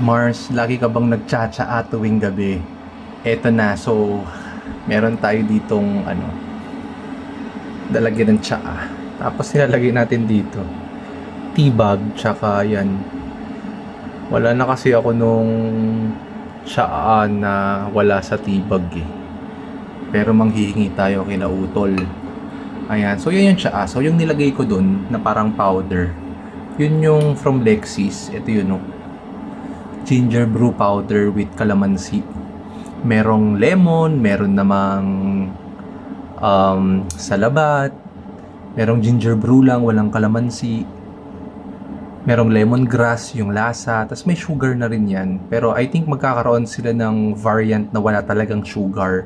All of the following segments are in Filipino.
Mars, lagi ka bang nagtsatsaa tuwing gabi? Eto na, so meron tayo ditong lalagyan ng tsaa. Tapos nilalagay natin dito, tea bag, tsaka yan. Wala na kasi ako nung tsaa na wala sa tea bag eh. Pero manghihingi tayo kila Utol. Ayan, so yun yung tsaa. So yung nilagay ko dun na parang powder, yun yung from Lexis. Ito yun, no? Ginger brew powder with calamansi. Merong lemon, meron namang salabat, merong ginger brew lang, walang calamansi, merong lemongrass yung lasa, tas may sugar na rin yan. Pero I think magkakaroon sila ng variant na wala talagang sugar,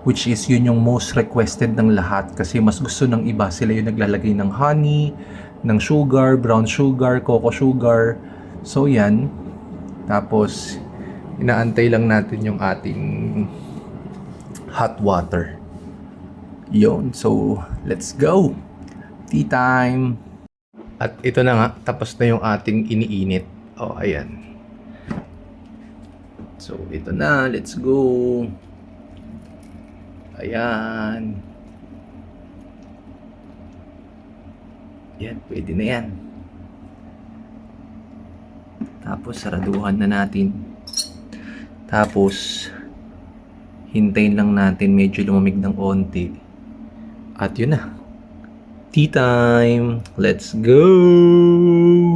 which is yun yung most requested ng lahat kasi mas gusto ng iba, sila yung naglalagay ng honey, ng sugar, brown sugar, cocoa sugar. So yan. Tapos inaantay lang natin yung ating hot water. Yun. So, let's go. Tea time. At ito na nga, tapos na yung ating iniinit. Oh, ayan. So, ito na. Let's go. Ayan. Yan, pwede na yan. Tapos, saraduhan na natin. Tapos, hintayin lang natin medyo lumamig ng onti. At yun na. Tea time. Let's go!